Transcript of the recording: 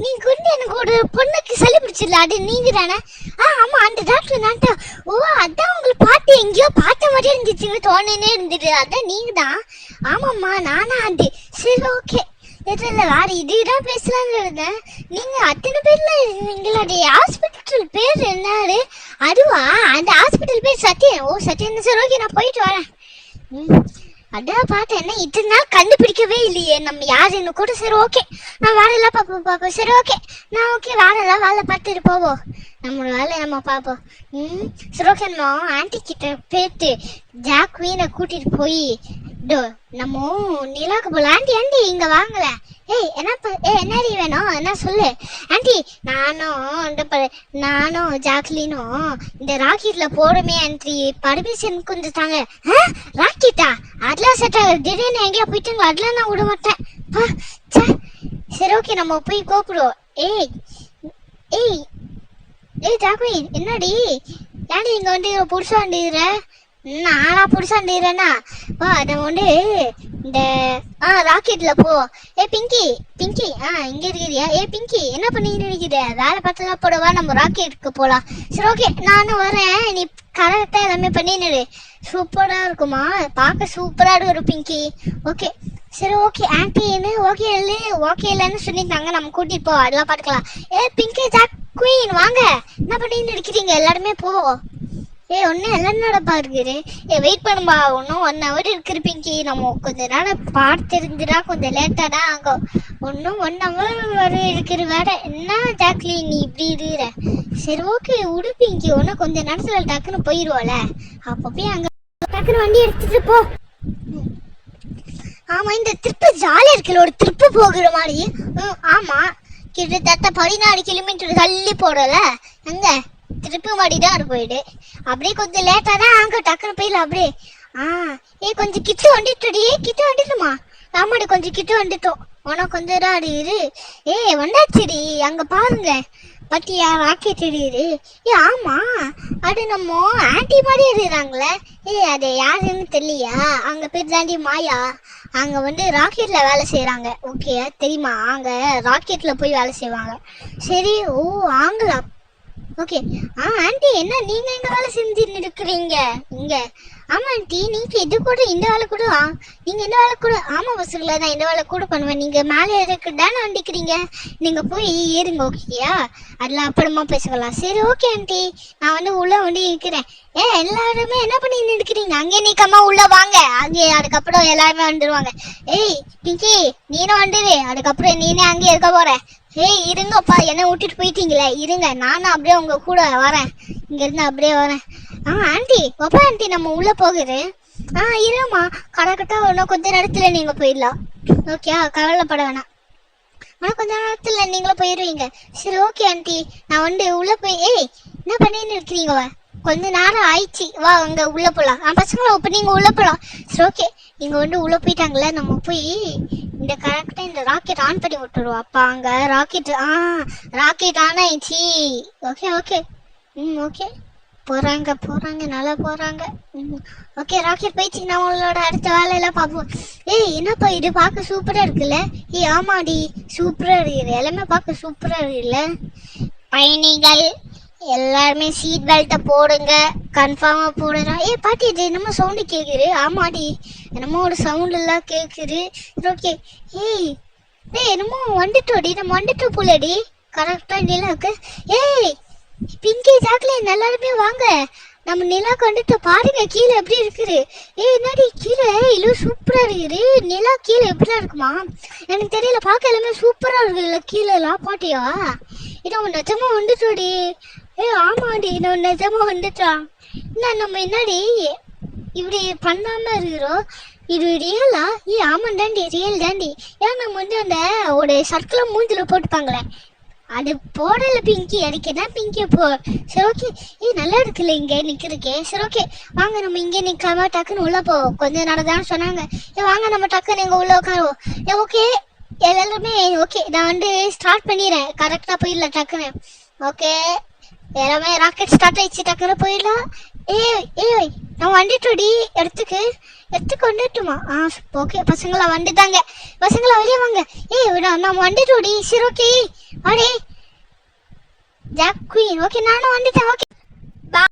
நீங்க வந்து எனக்கு ஒரு பொண்ணுக்கு சளி பிடிச்சிடல, அது நீங்க தானே? ஆமா, அந்த டாக்டர் நான்டா. ஓ, அதான் உங்களுக்கு பார்த்து எங்கேயோ பார்த்த மாதிரியே இருந்துச்சு, தோணுனே இருந்துட்டு. அதான் நீங்க தான். ஆமாம்மா, நானா அது. சரி, ஓகே. இல்ல வேற இதுதான் பேசலாம்னு இருந்தேன். நீங்க அத்தனை பேர்ல இருந்தீங்களா? ஹாஸ்பிட்டல் பேர் என்ன? அதுவா? அந்த ஹாஸ்பிட்டல் பேர் சத்யன். ஓ, சத்யன். சரி, ஓகே, நான் போயிட்டு வரேன். அதான் பார்த்தேன், என்ன இத்தனை நாள் கண்டுபிடிக்கவே இல்லையே நம்ம யாருன்னு கூட. சரி, ஓகே, நான் வேற எல்லாம் பார்ப்போம். சரி, ஓகே, நான் ஓகே வேற எல்லாம் வேலை பார்த்துட்டு போவோம். நம்ம வேலையை நம்ம பார்ப்போம். சரி, ஓகே, நம்ம ஆன்டி கிட்ட பேத்து ஜாக்வீனை கூட்டிட்டு போய் நம்ம நிலாக்கு போல. ஆன்டி இங்க வாங்கல. என்னடி வேணும்? என்ன சொல்லு ஆன்டி. நானும் ஜாக்லினும் இந்த ராக்கெட்ல போறோமே ஆன்டி, பர்மிஷன் கொஞ்சம் தாங்க. ராக்கெட்டா? அதெல்லாம் செட் ஆகுது. திடீர்னு எங்கேயா போயிட்டுங்களா? அதெல்லாம் நான் விட மாட்டேன். சரி, ஓகே, நம்ம போய் கூப்பிடுவோம். ஏய் ஜாக்லின், என்னடி ஏன்டி இங்க வந்து புதுசா வண்டிடுற? நானா புதுசா வண்டிடுறேன்னா வா, அதை வந்து இந்த ராக்கெட்ல போ. பிங்கி, இங்க இருக்கிறியா? பிங்கி, என்ன பண்ணிட்டு இருக்கிற? வேலை பார்த்தா போடவா, நம்ம ராக்கெட்டுக்கு போலாம். சரி, ஓகே, நானும் வரேன். நீ கரெக்டா எல்லாமே பண்ணிடு. சூப்பரா இருக்குமா? பார்க்க சூப்பரா இருக்கும் பிங்கி. ஓகே, சரி, ஓகே. ஆன்டி ஓகே இல்லைன்னு சொல்லிட்டாங்க, நம்ம கூட்டிட்டு போ, அதெல்லாம் பார்த்துக்கலாம். பிங்கி, ஜாக் குயின், வாங்க. என்ன பண்ணிட்டு இருக்கிறீங்க? எல்லாருமே போ. ஒன்னும் எல்லாம் நடப்பா இருக்குது. வெயிட் பண்ணும்பா, ஒன்னும் 1 hour இருக்கிற பிங்கி. நம்ம கொஞ்ச நேரம் பார்த்துருந்துடா, கொஞ்சம் லேட்டா தான் ஆகும். ஒன்னும் 1 hour வர இருக்கிற வேற. என்ன ஜாக்லின் நீ இப்படி இருக்கிற? சரி, ஓகே, விடு பிங்கி. ஒன்னும் கொஞ்ச நேரத்துல டக்குன்னு போயிருவோல. அப்ப போய் அங்க டக்குன்னு வண்டி எடுத்துட்டு போ. ஆமா, இந்த ட்ரிப்பு ஜாலியா இருக்குல்ல, ஒரு ட்ரிப்பு போகிற மாதிரி. ஆமா, கிட்டத்தட்ட 14 கிலோமீட்டர் தள்ளி போடல. எங்க திருப்பி மாடி தான் போயிடு. அப்படியே கொஞ்சம் லேட்டா தான் அங்க டக்குன்னு போயிடலாம். அப்படியே கொஞ்சம் கிட்ட வந்துட்டுடி. கிட்ட வந்துட்டுமா? ஆமாடி, கொஞ்சம் கிட்ட வந்துட்டோம். உனக்கு கொஞ்சம் தான் இரு. வந்தாச்சுடி. அங்க பாருங்க, பட்டியா ராக்கெட் இரு. ஆமா, அது நம்ம ஆன்டி மாதிரி இருக்கிறாங்களே. அது யாருன்னு தெரியலையா? அங்க பேர் தாண்டி மாயா. அங்க வந்து ராக்கெட்ல வேலை செய்யறாங்க. ஓகே, தெரியுமா? அங்க ராக்கெட்ல போய் வேலை செய்வாங்க. சரி, ஓ ஆங்களா? ஓகே. ஆன்டி, என்ன நீங்க எங்க வேலை செஞ்சுட்டு இருக்கிறீங்க இங்க? ஆமா ஆன்டி, நீங்க இது கூட இந்த வேலை கூட நீங்க இந்த வேலை கூட. ஆமா பசங்களா, நான் இந்த வேலை கூட பண்ணுவேன். நீங்க மேலே இருக்கு தானே வண்டிக்கிறீங்க, நீங்க போய் ஏறுங்க. ஓகேயா? அதெல்லாம் அப்புறமா பேசிக்கலாம். சரி, ஓகே ஆன்டி, நான் வந்து உள்ள வந்து இருக்கிறேன். எல்லாருமே என்ன பண்ணி இருக்கிறீங்க? அங்கே நீக்கம்மா உள்ள வாங்க. அங்கே அதுக்கப்புறம் எல்லாருமே வந்துடுவாங்க. பிங்கி, நீனும் வந்துடு. அதுக்கப்புறம் நீனே அங்கே இருக்க போற. இருங்கப்பா, என்ன விட்டுட்டு போயிட்டீங்களே. இருங்க, நானும் அப்படியே உங்க கூட வரேன். இங்க இருந்து அப்படியே வரேன். ஆன்டி, பாப்பா ஆன்டி, நம்ம உள்ள போகுது. இருமா, கரெக்டா இன்னும் கொஞ்ச நேரத்துல நீங்க போயிடலாம். ஓகே, கவலைப்பட வேணாம். கொஞ்ச நேரத்துல நீங்களும் போயிடுவீங்க. சரி, ஓகே ஆன்டி, நான் வந்து உள்ள போய். என்ன பண்ணின்னு இருக்கிறீங்க? கொஞ்ச நேரம் ஆயிடுச்சு, வா அங்க உள்ள போலாம். பசங்களா, இப்ப நீங்க உள்ள போலாம். சரி, ஓகே, நீங்க வந்து உள்ள போயிட்டாங்களே, நம்ம போய் இந்த கரெக்டா இந்த ராக்கெட் ஆன் பண்ணி விட்டுருவோம். அப்ப அங்க ராக்கெட் ஆன் ஆயிடுச்சு. ஓகே, ஓகே, ஓகே, போறாங்க, நல்லா போறாங்க. ஓகே, ராக்கெட் போயிடுச்சு. நம்மளோட அடுத்த வேலையெல்லாம் பார்ப்போம். என்னப்பா இது பார்க்க சூப்பரா இருக்குல்ல? ஆமாடி, சூப்பரா இருக்குது. எல்லாமே பார்க்க சூப்பரா இருக்குல்ல? பயணிகள் எல்லாருமே சீட் பெல்ட்டை போடுங்க, கன்ஃபார்மா போடுறா. பாட்டி, இது என்னமோ சவுண்டு கேக்குது. ஆமாடி, என்னமோ ஒரு சவுண்ட் எல்லாம் கேக்குது. ஓகே, என்னமோ வந்துட்டோடி, நம்ம வந்துட்டோம் போலடி. கரெக்டா நிலாக்கு. பிங்கி, ஜாக்லின், எல்லாருமே வாங்க. நம்ம நிலாக்கு வந்துட்டு பாருங்க, கீழே எப்படி இருக்குது. என்னடி கீழே இல்ல சூப்பரா இருக்குது. நிலா கீழே எப்படிலாம் இருக்குமா? எனக்கு தெரியல, பார்க்க எல்லாமே சூப்பரா இருக்குல்ல கீழே எல்லாம். பாட்டியா, இதை நிஜமா வந்துட்டோடி. ஆமாடி, நான் நிஜமா வந்துட்டான். நம்ம என்னடி இப்படி பண்ணாம இருக்கிறோம்? இது ரியலா? ஆமாம் தாண்டி, ரியல் தாண்டி. நம்ம வந்து அந்த ஒரு சர்க்கிளை மூஞ்சில போட்டுப்பாங்களே, அது போடல பிங்கி. அதுக்கு என்ன பிங்கி போ. சரி, ஓகே. நல்லா இருக்குல்ல இங்க நிக்கிறதுக்கே. சரி, ஓகே, வாங்க நம்ம இங்கே நிக்காம டக்குன்னு உள்ள போவோம். கொஞ்சம் நடந்தான்னு சொன்னாங்க. வாங்க நம்ம டக்குன்னு இங்க உள்ள உட்காருவோம். ஓகே, எல்லாருமே ஓகே, நான் வந்து ஸ்டார்ட் பண்ணிடுறேன். கரெக்டா போயிடலாம் டக்குன்னு. ஓகே, எல்லாமே ராக்கெட் ஸ்டார்ட் ஆயிடுச்சு. டக்குன்னு போயிடலாம். ஏய் நான் வந்துட்டோடி எடுத்துக்கு வந்துட்டுமா? ஓகே பசங்களா வந்துட்டாங்க. பசங்களா வெளியே வாங்க. நான் வந்துட்டோடி. சரி okay Wade jack queen. Okay நானும் வந்துட்டேன். ஓகே